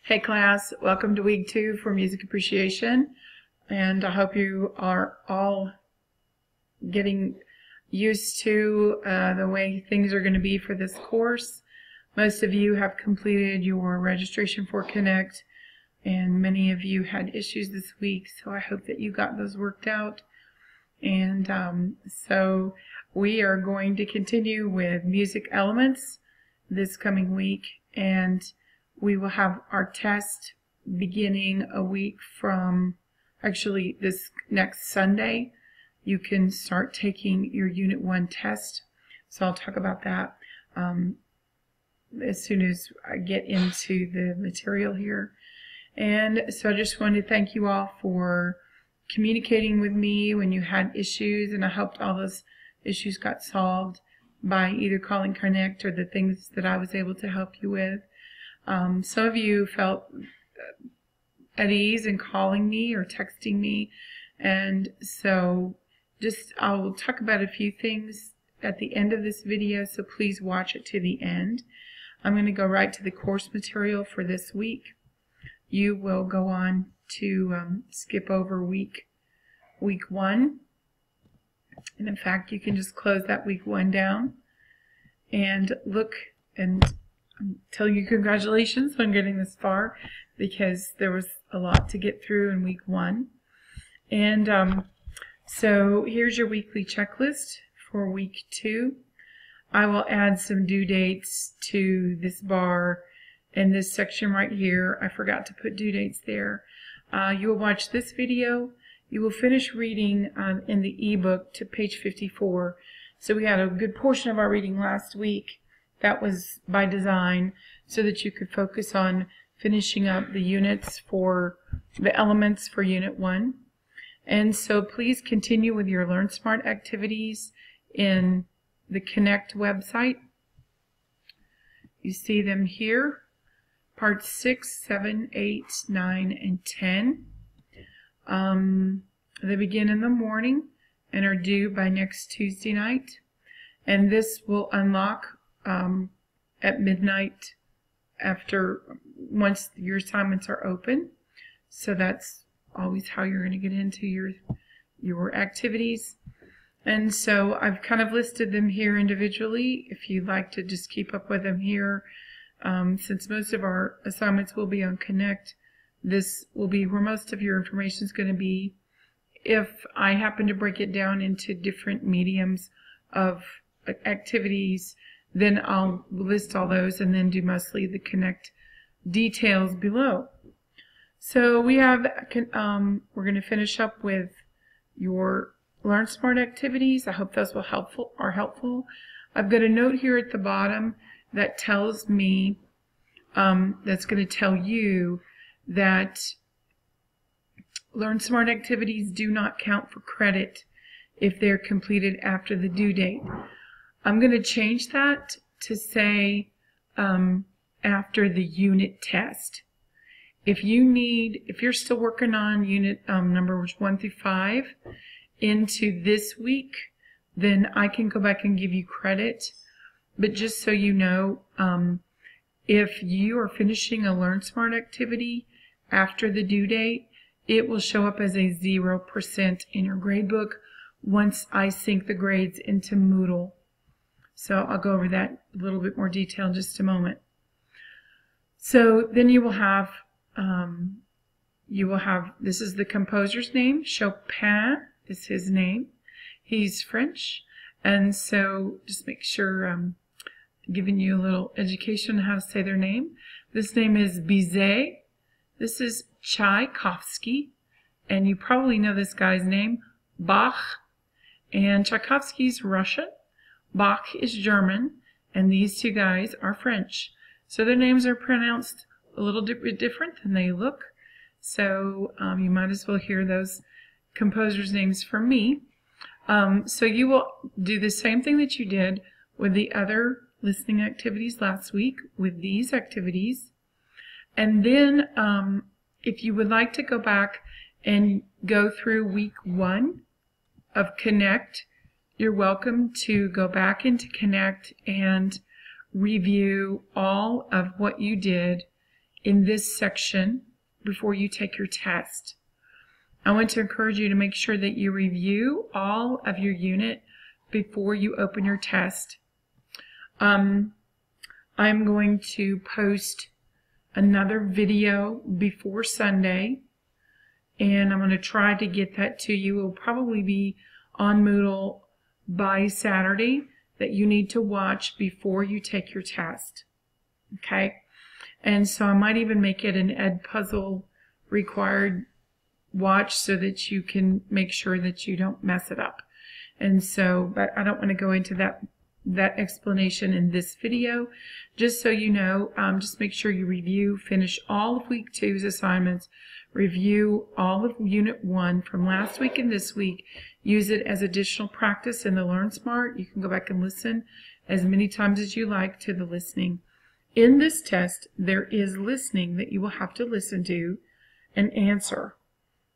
Hey class, welcome to week 2 for music appreciation, and I hope you are all getting used to the way things are going to be for this course. Most of you have completed your registration for Connect, and many of you had issues this week, so I hope that you got those worked out. And so we are going to continue with music elements this coming week, and we will have our test beginning a week from, actually this next Sunday. You can start taking your Unit 1 test. So I'll talk about that as soon as I get into the material here. And so I just wanted to thank you all for communicating with me when you had issues, and I hoped all those issues got solved by either calling Connect or the things that I was able to help you with. Some of you felt at ease in calling me or texting me, and so I'll talk about a few things at the end of this video, so please watch it to the end. I'm going to go right to the course material for this week. You will go on to skip over week 1, and in fact you can just close that week 1 down and look and tell you congratulations on getting this far, because there was a lot to get through in week 1. And so here's your weekly checklist for week 2. I will add some due dates to this bar in this section right here. I forgot to put due dates there. You will watch this video. You will finish reading in the ebook to page 54. So we had a good portion of our reading last week. That was by design so that you could focus on finishing up the units for the elements for Unit 1. And so please continue with your Learn Smart activities in the Connect website. You see them here, parts 6, 7, 8, 9, and 10. They begin in the morning and are due by next Tuesday night. And this will unlock at midnight once your assignments are open. So that's always how you're going to get into your activities. And so I've kind of listed them here individually if you'd like to just keep up with them here. Since most of our assignments will be on Connect, this will be where most of your information is going to be. If I happen to break it down into different mediums of activities, then I'll list all those and then do mostly the Connect details below. So we have, we're going to finish up with your Learn Smart activities. I hope those are helpful. I've got a note here at the bottom that tells me, that's going to tell you that Learn Smart activities do not count for credit if they're completed after the due date. I'm going to change that to say after the unit test. If you're still working on unit numbers 1 through 5 into this week, then I can go back and give you credit. But just so you know, if you are finishing a Learn Smart activity after the due date, it will show up as a 0% in your gradebook once I sync the grades into Moodle. So I'll go over that a little bit more detail in just a moment. So then you will have, this is the composer's name. Chopin is his name. He's French. And so just make sure I'm giving you a little education on how to say their name. This name is Bizet. This is Tchaikovsky. And you probably know this guy's name, Bach. And Tchaikovsky's Russian. Bach is German, and these two guys are French. So their names are pronounced a little bit different than they look. So you might as well hear those composers' names from me. So you will do the same thing that you did with the other listening activities last week with these activities. And then if you would like to go back and go through week 1 of Connect, you're welcome to go back into Connect and review all of what you did in this section before you take your test. I want to encourage you to make sure that you review all of your unit before you open your test. I'm going to post another video before Sunday, and I'm going to try to get that to you. It will probably be on Moodle by Saturday that you need to watch before you take your test. Okay? And so I might even make it an Ed Puzzle required watch so that you can make sure that you don't mess it up. And so, but I don't want to go into that explanation in this video. Just so you know, just make sure you review, finish all of week 2's assignments, review all of unit 1 from last week and this week, use it as additional practice in the Learn Smart. You can go back and listen as many times as you like to the listening. In this test, there is listening that you will have to listen to and answer.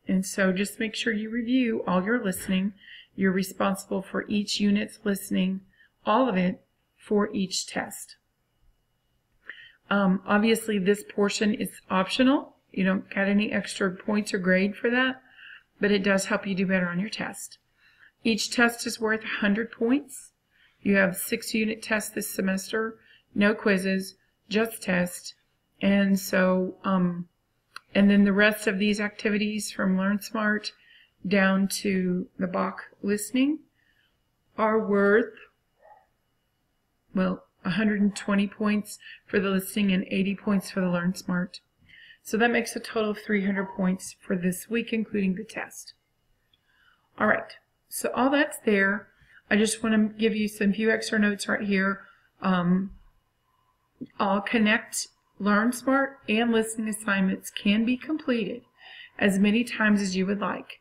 And so just make sure you review all your listening. You're responsible for each unit's listening, all of it, for each test. Obviously, this portion is optional. You don't get any extra points or grade for that, but it does help you do better on your test. Each test is worth 100 points. You have 6 unit tests this semester, no quizzes, just tests. And so, and then the rest of these activities from Learn Smart down to the Bach listening are worth, well, 120 points for the listening and 80 points for the Learn Smart. So that makes a total of 300 points for this week, including the test. All right, so all that's there. I just want to give you some few extra notes right here. All Connect, Learn Smart, and listening assignments can be completed as many times as you would like.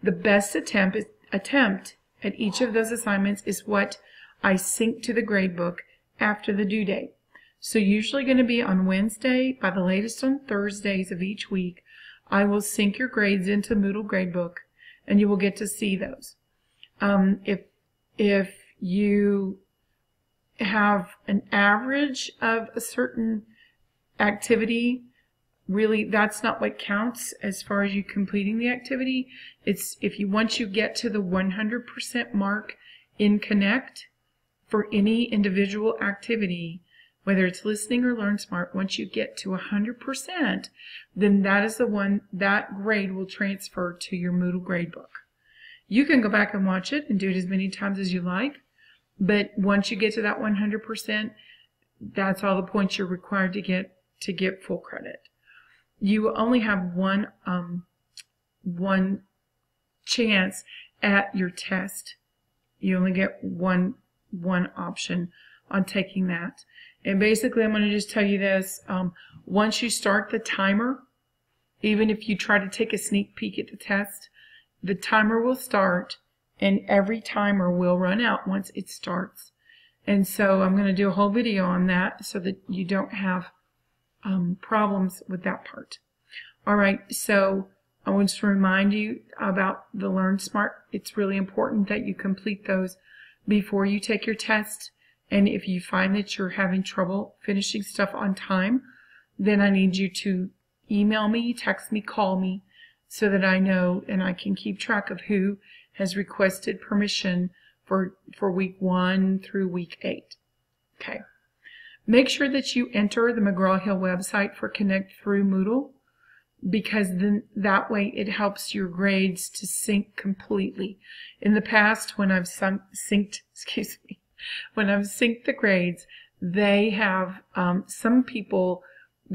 The best attempt at each of those assignments is what I sync to the gradebook after the due date. So usually going to be on Wednesday, by the latest on Thursdays of each week, I will sync your grades into Moodle Gradebook, and you will get to see those. If you have an average of a certain activity, really that's not what counts as far as you completing the activity. It's once you get to the 100% mark in Connect for any individual activity, whether it's listening or Learn Smart, once you get to 100%, then that is the one, that grade will transfer to your Moodle Gradebook. You can go back and watch it and do it as many times as you like, but once you get to that 100%, that's all the points you're required to get full credit. You will only have one chance at your test. You only get one option on taking that. And basically, I'm going to just tell you this. Once you start the timer, even if you try to take a sneak peek at the test, the timer will start and every timer will run out once it starts. And so I'm going to do a whole video on that so that you don't have problems with that part. All right, so I want to remind you about the Learn Smart. It's really important that you complete those before you take your test. And if you find that you're having trouble finishing stuff on time, then I need you to email me, text me, call me, so that I know and I can keep track of who has requested permission for week 1 through week 8. Okay. Make sure that you enter the McGraw-Hill website for Connect through Moodle, because then that way it helps your grades to sync completely. In the past, when I've synced the grades, they have some people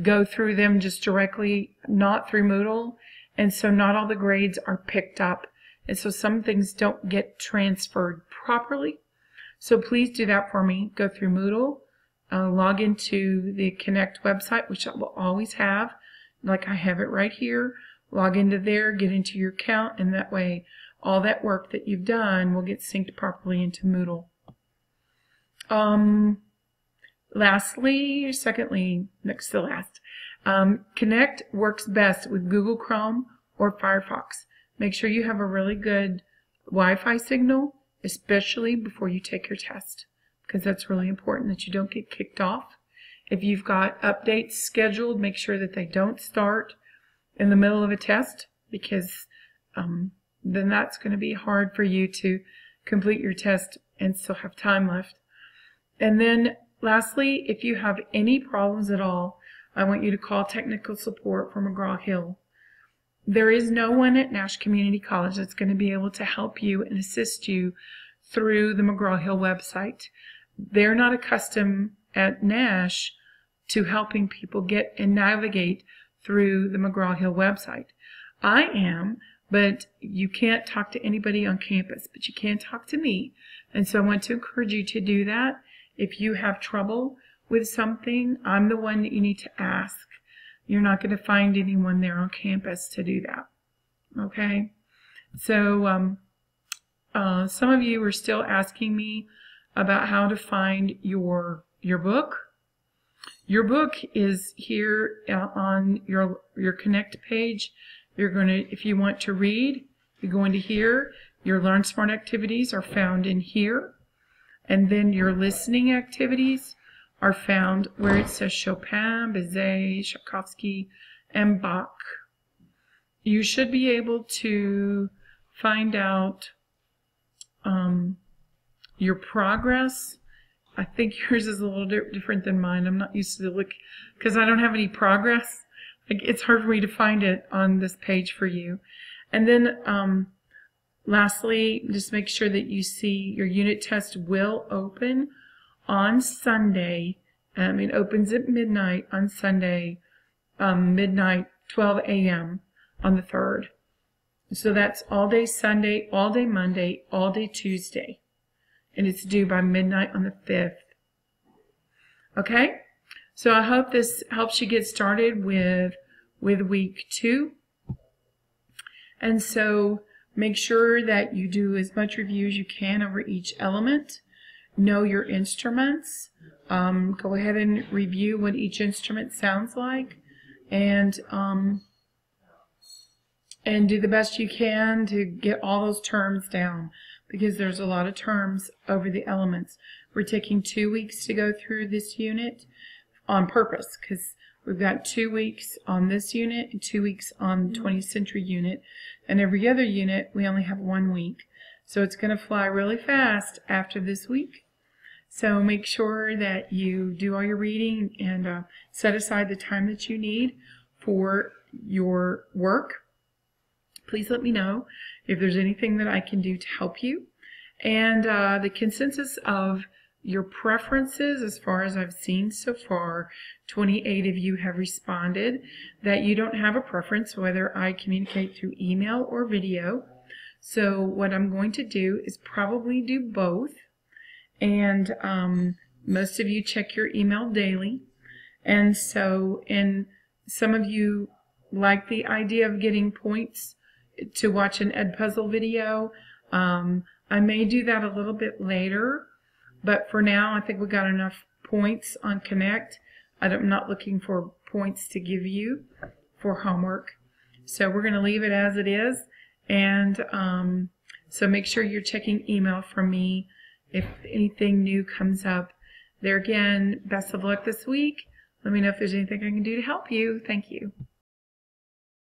go through them just directly, not through Moodle, and so not all the grades are picked up, and so some things don't get transferred properly. So please do that for me. Go through Moodle, log into the Connect website, which I will always have, like I have it right here. Log into there, get into your account, and that way all that work that you've done will get synced properly into Moodle. Secondly, next to last, Connect works best with Google Chrome or Firefox. Make sure you have a really good Wi-Fi signal, especially before you take your test, because that's really important that you don't get kicked off If you've got updates scheduled, make sure that they don't start in the middle of a test, because then that's going to be hard for you to complete your test and still have time left. And then lastly, if you have any problems at all, I want you to call technical support for McGraw-Hill. There is no one at Nash Community College that's going to be able to help you and assist you through the McGraw-Hill website. They're not accustomed at Nash to helping people get and navigate through the McGraw-Hill website. I am, but you can't talk to anybody on campus, but you can talk to me. And so I want to encourage you to do that. If you have trouble with something, I'm the one that you need to ask. You're not going to find anyone there on campus to do that. Okay? So some of you are still asking me about how to find your book. Your book is here on your Connect page. You're going to, if you want to read, you're going to here. Your Learn Smart activities are found in here. And then your listening activities are found where it says Chopin, Bizet, Tchaikovsky, and Bach. You should be able to find out your progress. I think yours is a little different than mine. I'm not used to look, because I don't have any progress. It's hard for me to find it on this page for you. And then lastly, just make sure that you see your unit test will open on Sunday. It opens at midnight on Sunday, midnight, 12 a.m. on the 3rd. So that's all day Sunday, all day Monday, all day Tuesday. And it's due by midnight on the 5th. Okay? So I hope this helps you get started with week 2. And so make sure that you do as much review as you can over each element. Know your instruments. Go ahead and review what each instrument sounds like. And do the best you can to get all those terms down, because there's a lot of terms over the elements. We're taking 2 weeks to go through this unit on purpose, because we've got 2 weeks on this unit and 2 weeks on the 20th century unit, and every other unit we only have 1 week. So it's going to fly really fast after this week. So make sure that you do all your reading and set aside the time that you need for your work. Please let me know if there's anything that I can do to help you. And the consensus of your preferences, as far as I've seen so far, 28 of you have responded that you don't have a preference whether I communicate through email or video. So what I'm going to do is probably do both. And most of you check your email daily. And so, some of you like the idea of getting points to watch an Edpuzzle video. I may do that a little bit later, but for now I think we got enough points on Connect. I'm not looking for points to give you for homework. So we're going to leave it as it is. And so make sure you're checking email from me if anything new comes up. There again, best of luck this week. Let me know if there's anything I can do to help you. Thank you.